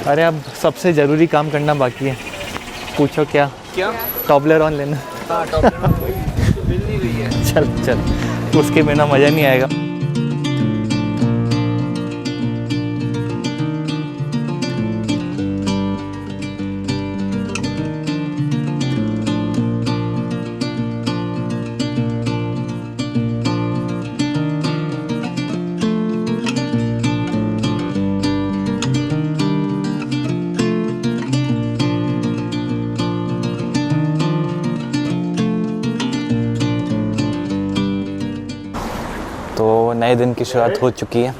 अरे अब सबसे ज़रूरी काम करना बाकी है। पूछो क्या? टॉबलेरोन लेना। मिल नहीं रही है। चल उसके बिना मज़ा नहीं आएगा। तो नए दिन की शुरुआत हो चुकी है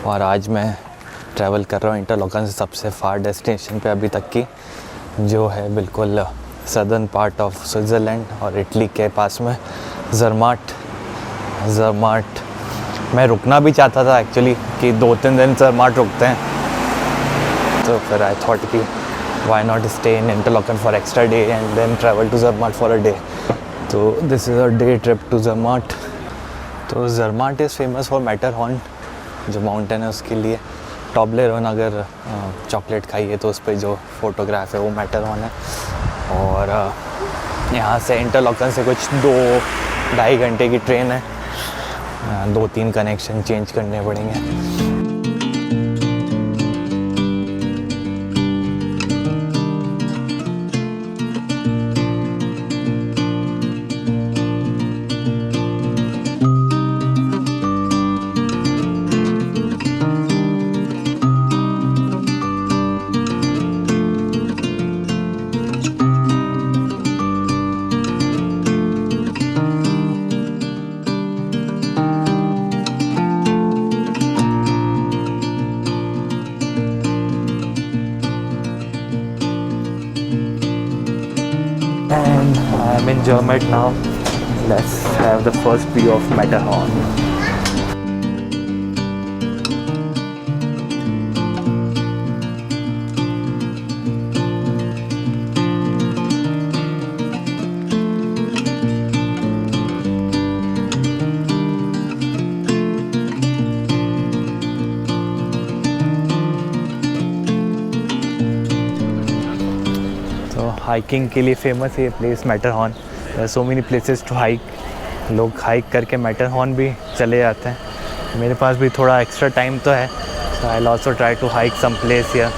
और आज मैं ट्रैवल कर रहा हूँ इंटरलॉकन से सबसे फार डेस्टिनेशन पे अभी तक की, जो है बिल्कुल सदर्न पार्ट ऑफ स्विट्ज़रलैंड और इटली के पास में ज़रमाट। मैं रुकना भी चाहता था एक्चुअली कि 2-3 दिन ज़रमाट रुकते हैं, तो फिर आई थॉट कि why not stay in Interlaken for extra day and then travel to Zermatt for a day. तो this is a day trip to Zermatt. तो Zermatt is famous for Matterhorn, जो माउंटेन है उसके लिए। टॉबलेरोन अगर chocolate खाइए तो उस पर जो फोटोग्राफ है वो मैटरहॉर्न है। और यहाँ से इंटरलॉकन से कुछ 2-2.5 घंटे की ट्रेन है। 2-3 कनेक्शन चेंज करने पड़ेंगे। And I'm in Zermatt now. Let's have the first view of Matterhorn. Hiking के लिए फेमस है ये place Matterhorn. So many places to hike. लोग हाइक करके मैटरहॉर्न भी चले जाते हैं। मेरे पास भी थोड़ा एक्स्ट्रा टाइम तो है, so I will also try to hike some place here.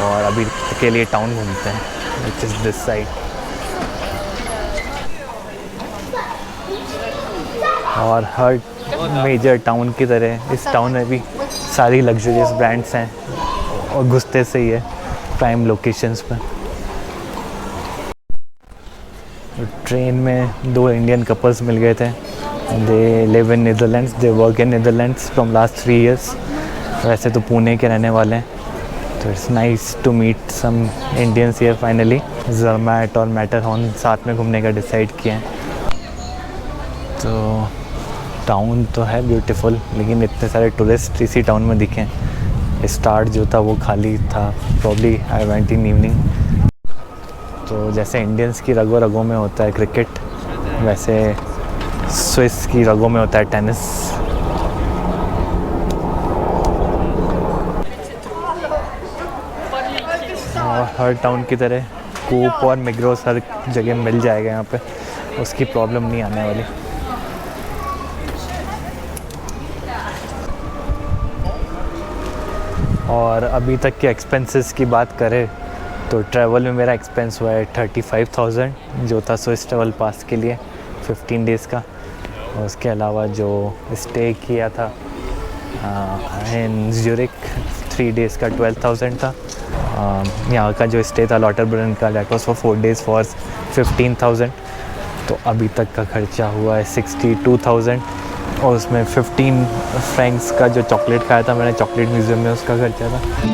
और अभी के लिए टाउन घूमते हैं, विच इज़ दिस साइड। और हर मेजर टाउन की तरह इस टाउन में भी सारी लग्जरियस ब्रांड्स हैं और घुसते से ही है प्राइम लोकेशंस पर। ट्रेन में 2 इंडियन कपल्स मिल गए थे। They live in Netherlands, they work in Netherlands from last 3 years। वैसे तो पुणे के रहने वाले हैं, तो it's nice to meet some Indians here finally. Zermatt और मैटरहॉर्न साथ में घूमने का डिसाइड किया है। तो टाउन तो है ब्यूटीफुल, लेकिन इतने सारे टूरिस्ट इसी टाउन में दिखे। स्टार्ट जो था वो खाली था, probably I went in evening. तो जैसे इंडियंस की रगों रगों में होता है क्रिकेट, वैसे स्विस की रगों में होता है टेनिस। और हर टाउन की तरह कूप और मिग्रोस हर जगह मिल जाएगा यहाँ पे, उसकी प्रॉब्लम नहीं आने वाली। और अभी तक के एक्सपेंसेस की बात करें तो ट्रैवल में मेरा एक्सपेंस हुआ है 35,000, जो था स्विस ट्रैवल पास के लिए 15 डेज़ का। और उसके अलावा जो स्टे किया था इन ज़्यूरिख 3 डेज़ का 12,000 था। यहाँ का जो स्टे था लॉटरब्रन का, that was for 4 days for 15,000। तो अभी तक का खर्चा हुआ है 62,000। और उसमें 15 फ्रैंक्स का जो चॉकलेट खाया था मैंने चॉकलेट म्यूज़ियम में, उसका खर्चा था।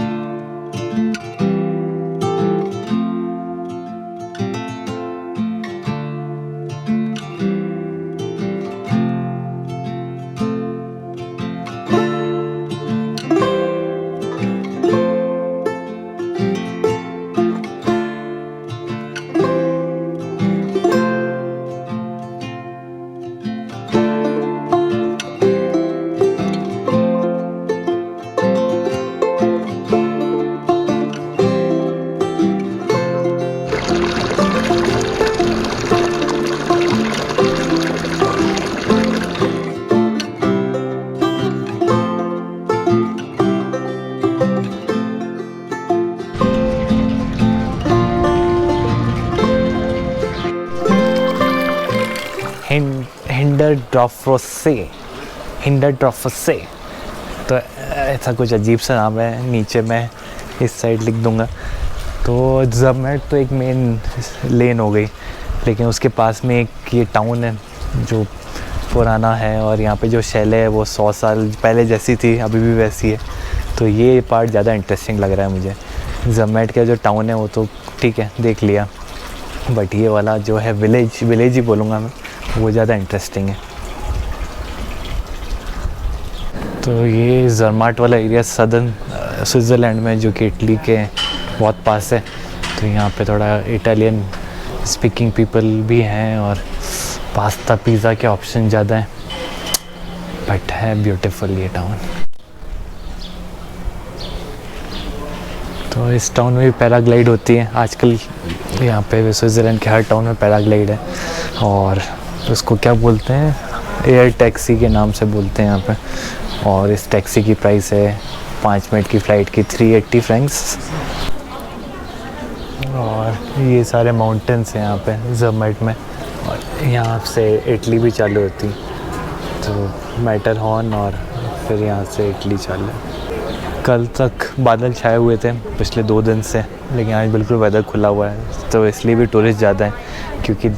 हिंडरड्रॉफसे, तो ऐसा कुछ अजीब सा नाम है, नीचे मैं इस साइड लिख दूंगा। तो ज़र्मैट तो एक मेन लेन हो गई, लेकिन उसके पास में एक ये टाउन है जो पुराना है, और यहाँ पे जो शैले है वो 100 साल पहले जैसी थी अभी भी वैसी है। तो ये पार्ट ज़्यादा इंटरेस्टिंग लग रहा है मुझे। ज़र्मैट का जो टाउन है वो तो ठीक है, देख लिया, बट ये वाला जो है विलेज ही बोलूँगा मैं, वो ज़्यादा इंटरेस्टिंग है। तो ये ज़र्माट वाला एरिया सदर्न स्विट्ज़रलैंड में, जो कि इटली के बहुत पास है। तो यहाँ पे थोड़ा इटालियन स्पीकिंग पीपल भी हैं, और पास्ता पिज़्ज़ा के ऑप्शन ज़्यादा हैं, बट है ब्यूटीफुल ये टाउन। तो इस टाउन में भी पैराग्लाइड होती है आजकल। यहाँ पे स्विट्ज़रलैंड के हर टाउन में पैराग्लाइड है, और उसको क्या बोलते हैं, एयर टैक्सी के नाम से बोलते हैं यहाँ पे। और इस टैक्सी की प्राइस है 5 मिनट की फ़्लाइट की 380 फ्रैंक्स। और ये सारे माउंटेन्स हैं यहाँ पे ज़र्मैट में, और यहाँ से इटली भी चालू होती, तो मैटरहॉर्न, और फिर यहाँ से इटली चालू। कल तक बादल छाए हुए थे पिछले 2 दिन से, लेकिन आज बिल्कुल वेदर खुला हुआ है, तो इसलिए भी टूरिस्ट ज़्यादा हैं, क्योंकि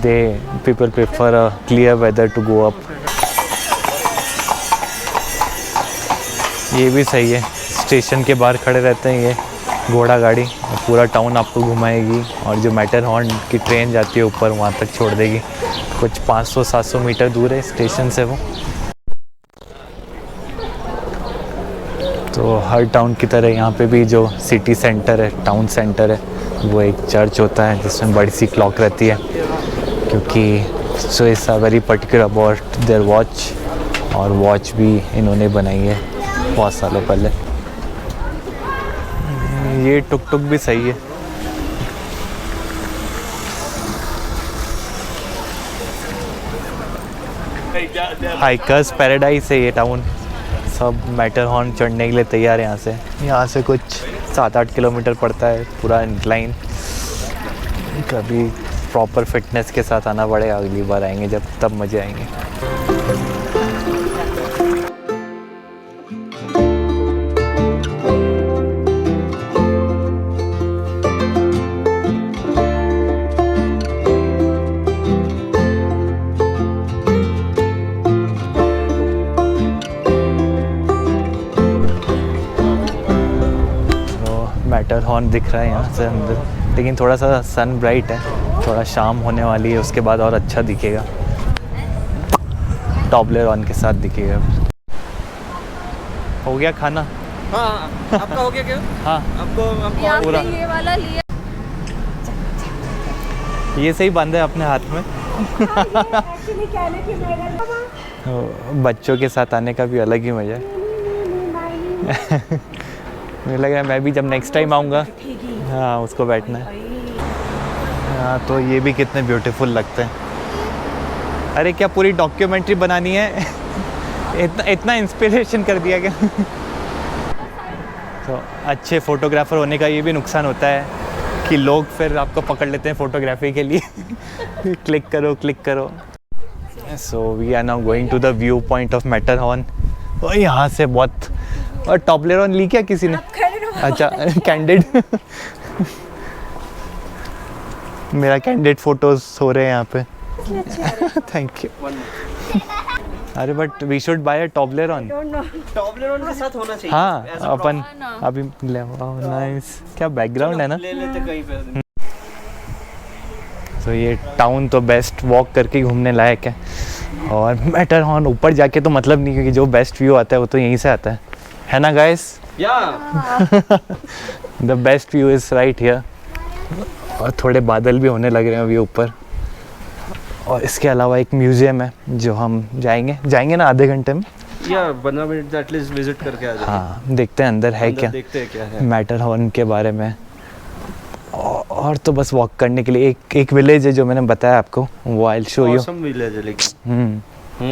people prefer a clear weather to go up. ये भी सही है, स्टेशन के बाहर खड़े रहते हैं ये घोड़ा गाड़ी, पूरा टाउन आपको घुमाएगी, और जो मैटरहॉर्न की ट्रेन जाती है ऊपर वहाँ तक छोड़ देगी। कुछ 500-700 मीटर दूर है स्टेशन से वो। तो हर टाउन की तरह यहाँ पे भी जो सिटी सेंटर है, टाउन सेंटर है, वो एक चर्च होता है जिसमें बड़ी सी क्लॉक रहती है, क्योंकि Swiss are very particular about their watch, और वॉच भी इन्होंने बनाई है बहुत सालों पहले। ये टुक टुक भी सही है। हाइकर्स पैराडाइज है ये टाउन, सब मैटरहॉर्न चढ़ने के लिए तैयार है। यहाँ से कुछ 7-8 किलोमीटर पड़ता है पूरा इंक्लाइन। कभी प्रॉपर फिटनेस के साथ आना पड़ेगा, अगली बार आएंगे जब, तब मज़े आएंगे। मैटरहॉर्न दिख रहा है यहाँ से अंदर, लेकिन थोड़ा सा सन ब्राइट है, थोड़ा शाम होने वाली है, उसके बाद और अच्छा दिखेगा, टॉबलेरॉन के साथ दिखेगा। हो गया खाना? हाँ, आपका हो गया क्या? हाँ, आपको पूरा ये वाला लिया। ये सही बंद है अपने हाथ में। बच्चों के साथ आने का भी अलग ही मज़ा है। मुझे लगा मैं भी जब नेक्स्ट टाइम आऊँगा, हाँ, उसको बैठना है। हाँ, तो ये भी कितने ब्यूटीफुल लगते हैं। अरे क्या पूरी डॉक्यूमेंट्री बनानी है? इतना इंस्पिरेशन कर दिया क्या? तो अच्छे फ़ोटोग्राफ़र होने का ये भी नुकसान होता है कि लोग फिर आपको पकड़ लेते हैं फ़ोटोग्राफी के लिए। क्लिक करो। So we are now going to the view point of Matterhorn. और यहाँ से बहुत, और टॉबलेरॉन ली क्या किसी ने? अच्छा, कैंडिड। मेरा कैंडिड फोटोज हो रहे हैं यहाँ पे। Thank you. अरे बट वी शुड बाय अ टॉबलेरॉन। टॉबलेरॉन के साथ होना चाहिए। हाँ, अपन अभी ले। नाइस, क्या बैकग्राउंड है ना। ले लेते कहीं पे। तो ये टाउन तो बेस्ट वॉक करके घूमने लायक है, और मैटरहॉर्न ऊपर जाके तो मतलब नहीं, क्योंकि जो बेस्ट व्यू आता है वो तो यहीं से आता है ना guys? The best view is right here. और थोड़े बादल भी होने लग रहे हैं अभी ऊपर। और इसके अलावा एक म्यूजियम है जो हम जाएंगे ना आधे घंटे में, या 15 मिनट एटलीस्ट विजिट करके आ जाएंगे। हाँ, देखते हैं अंदर है क्या, देखते हैं क्या है मैटरहॉर्न के बारे में। और तो बस वॉक करने के लिए एक विलेज है जो मैंने बताया आपको, वो I will show you. Awesome village है, लेकिन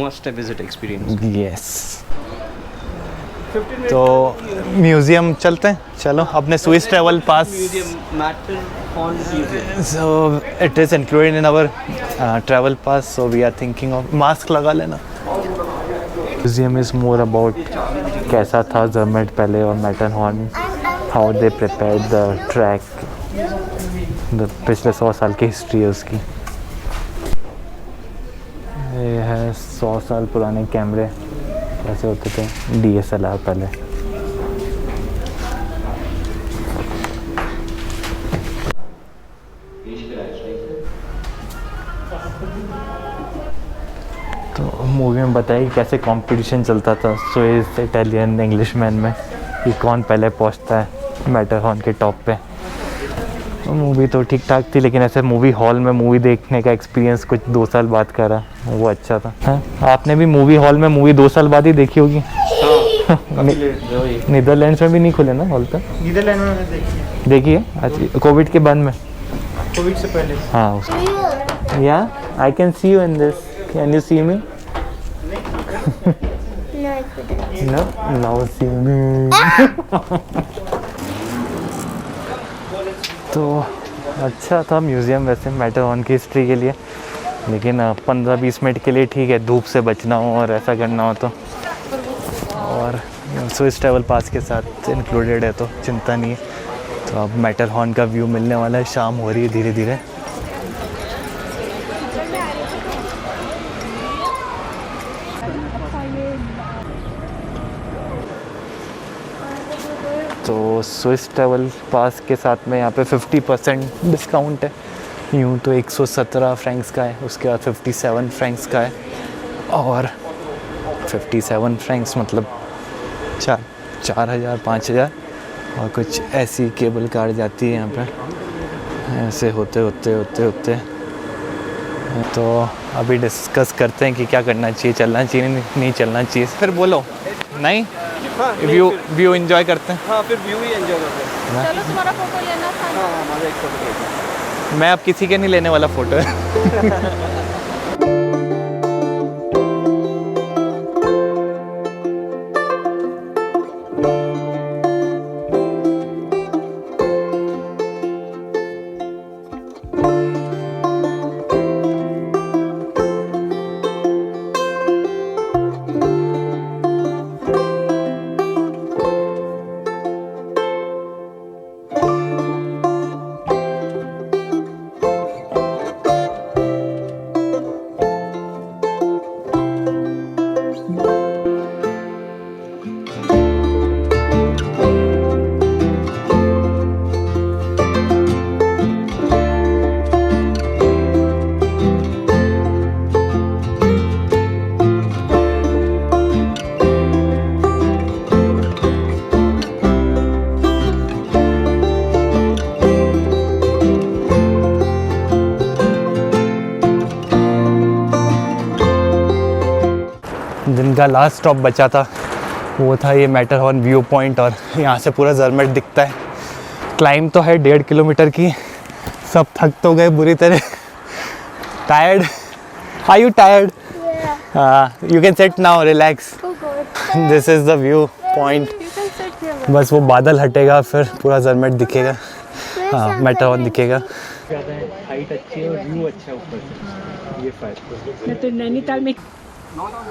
मस्ट विजिट एक्सपीरियंस। यस। तो म्यूजियम चलते हैं, चलो। अपने Swiss travel pass, so it is included in our travel pass, so we are thinking of, mask लगा लेना। म्यूजियम इज़ मोर अबाउट कैसा था ज़रमेट पहले और Matterhorn, how they prepared the track, पिछले 100 साल की हिस्ट्री है उसकी। ये है 100 साल पुराने कैमरे कैसे होते थे, DSLR पहले। तो मूवी में बताइए कैसे कंपटीशन चलता था स्विस, इटालियन, इंग्लिशमैन में कि कौन पहले पहुंचता है मैटरहॉर्न के टॉप पे। मूवी तो ठीक ठाक थी, लेकिन ऐसे मूवी हॉल में मूवी देखने का एक्सपीरियंस कुछ 2 साल बाद का रहा, वो अच्छा था। हाँ? आपने भी मूवी हॉल में मूवी 2 साल बाद ही देखी होगी। नीदरलैंड्स में भी नहीं खुले ना हॉल पे? नीदरलैंड में देखी है अच्छा, कोविड के बाद में? कोविड से पहले। हाँ या I can see you in this, can you see me? No, now see me. तो अच्छा था म्यूज़ियम वैसे मैटरहॉर्न की हिस्ट्री के लिए, लेकिन 15-20 मिनट के लिए ठीक है, धूप से बचना हो और ऐसा करना हो तो। और स्विस ट्रैवल पास के साथ इंक्लूडेड है तो चिंता नहीं है। तो अब मैटरहॉर्न का व्यू मिलने वाला है, शाम हो रही है धीरे धीरे। तो स्विस ट्रैवल पास के साथ में यहाँ पे 50% डिस्काउंट है। यूँ तो 117 फ्रैंक्स का है, उसके बाद 57 फ्रैंक्स का है, और 57 फ्रैंक्स मतलब 4,000 5,000, और कुछ ऐसी केबल कार जाती है यहाँ पे, ऐसे होते होते होते होते। तो अभी डिस्कस करते हैं कि क्या करना चाहिए, चलना चाहिए नहीं चलना चाहिए। फिर बोलो नहीं, व्यू एंजॉय करते हैं। हाँ, फिर व्यू ही एंजॉय करते हैं। चलो तुम्हारा फोटो लेना था। हाँ, हमारा एक फोटो लेना। मैं अब किसी के नहीं लेने वाला फ़ोटो है। दिन का लास्ट स्टॉप बचा था, वो था ये मैटरहॉर्न व्यू पॉइंट, और यहाँ से पूरा ज़रमेट दिखता है। क्लाइंब तो है 1.5 किलोमीटर की, सब थक तो गए बुरी तरह। Tired? Are you tired? You can sit now, relax. This is the view point. बस वो बादल हटेगा फिर पूरा ज़रमेट दिखेगा, हाँ मैटरहॉर्न दिखेगा। हाइट अच्छी है और व्यू अच्छा है ऊपर से, ये फायदा। तो नैनीताल में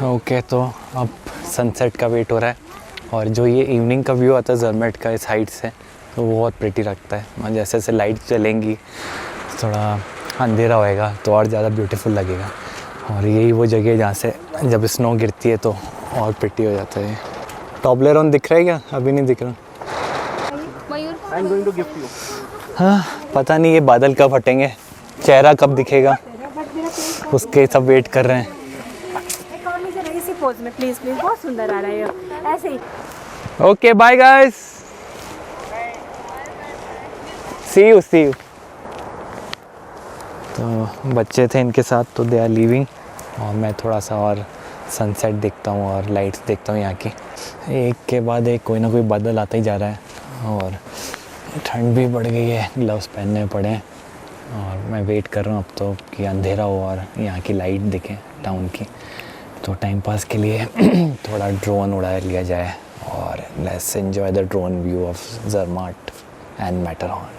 ओके तो अब सनसेट का वेट हो रहा है, और जो ये इवनिंग का व्यू आता है ज़रमेट का इस हाइट से, तो वो बहुत प्रिटी लगता है। जैसे जैसे लाइट चलेंगी, थोड़ा अंधेरा होएगा तो और ज़्यादा ब्यूटीफुल लगेगा। और यही वो जगह जहाँ से जब स्नो गिरती है तो और प्रिटी हो जाता है। टॉबलेरोन दिख रहा है क्या? अभी नहीं दिख रहा। I am going to gift you. हाँ पता नहीं ये बादल कब हटेंगे, चेहरा कब दिखेगा, उसके सब वेट कर रहे हैं। इसी पोज में प्लीज प्लीज, बहुत सुंदर आ रहा है ऐसे ही। Okay bye guys, see you. तो बच्चे थे इनके साथ, तो दे आर लीविंग, और मैं थोड़ा सा और सनसेट देखता हूँ और लाइट्स देखता हूँ यहाँ की। एक के बाद एक कोई ना कोई बादल आता ही जा रहा है, और ठंड भी बढ़ गई है, ग्लव्स पहनने पड़े हैं। और मैं वेट कर रहा हूँ अब तो कि अंधेरा हो और यहाँ की लाइट दिखे टाउन की। तो टाइम पास के लिए थोड़ा ड्रोन उड़ा लिया जाए, और let's enjoy the drone view of Zermatt and Matterhorn.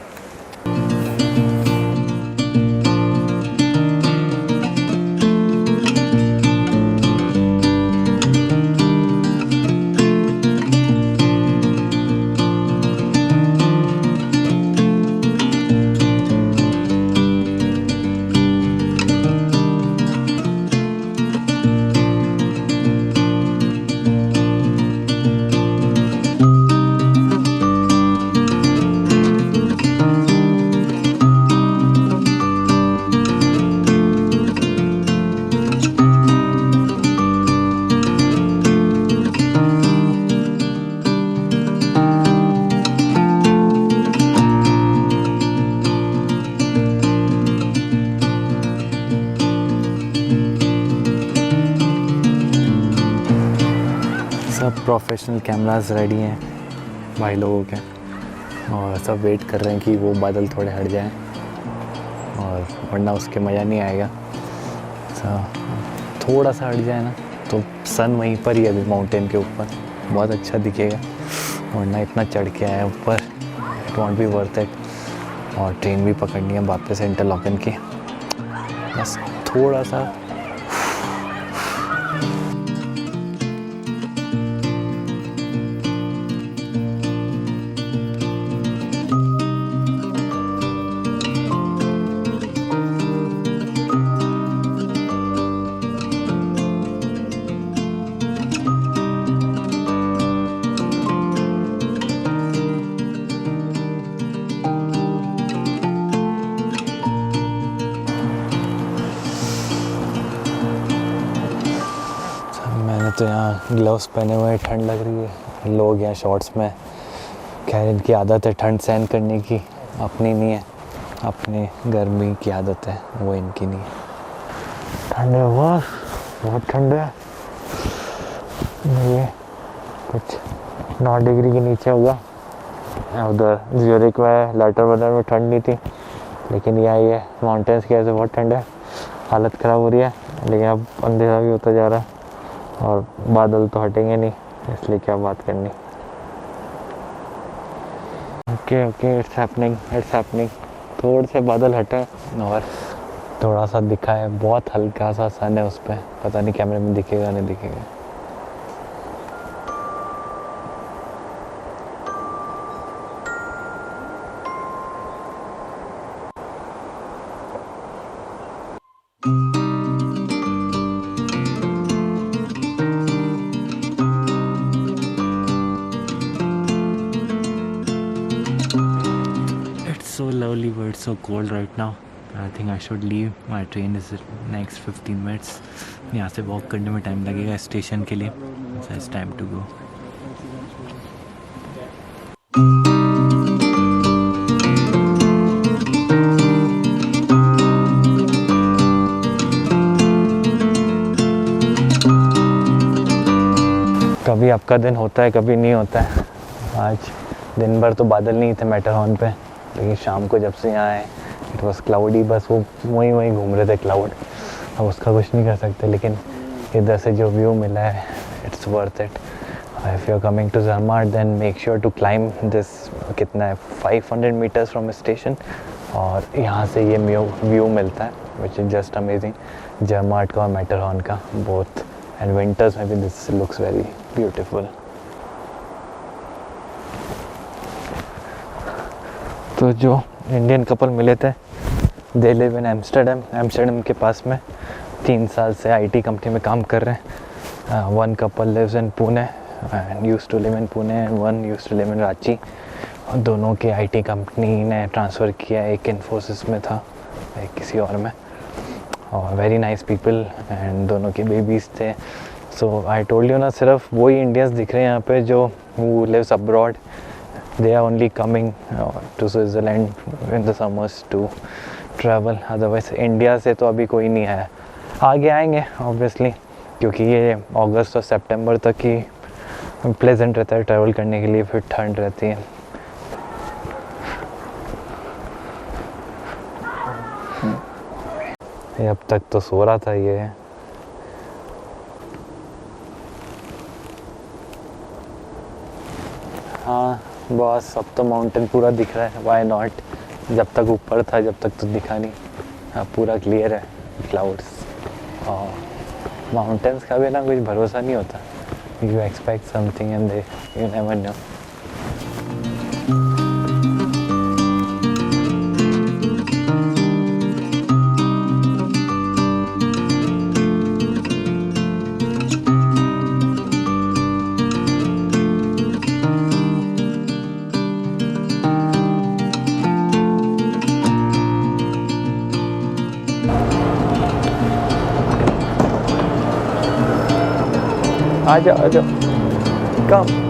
Professional cameras ready हैं भाई लोगों के, और सब वेट कर रहे हैं कि वो बादल थोड़े हट जाएं, और वरना उसके मज़ा नहीं आएगा। थोड़ा सा हट जाए ना तो सन वहीं पर ही अभी माउंटेन के ऊपर बहुत अच्छा दिखेगा, वरना इतना चढ़ के आया ऊपर, it won't B worth it. और ट्रेन भी पकड़नी है वापस इंटरलॉकन की, बस थोड़ा सा। मैंने तो यहाँ ग्लव्स पहने हुए हैं, ठंड लग रही है। लोग यहाँ शॉर्ट्स में, खैर इनकी आदत है ठंड सहन करने की, अपनी नहीं है, अपने गर्मी की आदत है, वो इनकी नहीं है। ठंड है बहुत ठंड है, ये कुछ 9 डिग्री के नीचे होगा। उधर ज्यूरिक में लेटर वेदर में ठंड नहीं थी, लेकिन यहाँ ये माउंटेन्स की वजह से बहुत ठंड है, हालत ख़राब हो रही है। लेकिन अब अंधेरा भी होता जा रहा है और बादल तो हटेंगे नहीं, इसलिए क्या बात करनी। Okay it's happening. थोड़े से बादल हटे और थोड़ा सा दिखा है, बहुत हल्का सा सन है उस पर, पता नहीं कैमरे में दिखेगा नहीं दिखेगा। So lovely, but it's so cold right now. I think I should leave. My train is next 15 minutes. यहाँ से वॉक करने में टाइम लगेगा स्टेशन के लिए, so it's time to go. कभी आपका दिन होता है, कभी नहीं होता है। आज दिन भर तो बादल नहीं थे मैटरहॉर्न पे, लेकिन शाम को जब से यहाँ आए इट वॉज क्लाउडी, बस वो वहीं घूम रहे थे क्लाउड। अब उसका कुछ नहीं कर सकते, लेकिन इधर से जो व्यू मिला है it's worth it. If you are coming to Zermatt then make sure to climb this, कितना है 500 मीटर्स फ्रॉम स्टेशन, और यहाँ से ये व्यू मिलता है विच इज़ जस्ट अमेजिंग, जरमाट का और मैटरहॉर्न का बोथ। एंड विंटर्स में भी दिस लुक्स वेरी ब्यूटीफुल। तो जो इंडियन कपल मिले थे, दे लिव इन एम्स्टर्डम के पास में, 3 साल से आईटी कंपनी में काम कर रहे हैं। One couple lives in Pune and used to live in Pune and one used to live in Ranchi. और दोनों के आईटी कंपनी ने ट्रांसफ़र किया, एक इन्फोसिस में था, एक किसी और में, और वेरी नाइस पीपल, एंड दोनों के बेबीज़ थे। सो आई टोल्ड यू ना, सिर्फ वही इंडियंस दिख रहे हैं यहाँ पे जो who lives abroad. They are only coming to Switzerland in the summers to travel. Otherwise India से तो अभी कोई नहीं आया, आगे आएंगे ऑब्वियसली, क्योंकि ये अगस्त और सितंबर तक ही प्लेजेंट रहता है ट्रैवल करने के लिए, फिर ठंड रहती है। ये अब तक तो सो रहा था ये। हाँ बस, अब तो माउंटेन पूरा दिख रहा है, वाई नॉट। जब तक ऊपर था जब तक तो दिखा नहीं, अब पूरा क्लियर है क्लाउड्स। और माउंटेन्स का भी ना कुछ भरोसा नहीं होता, you expect something and they you never know. आ जाओ कम।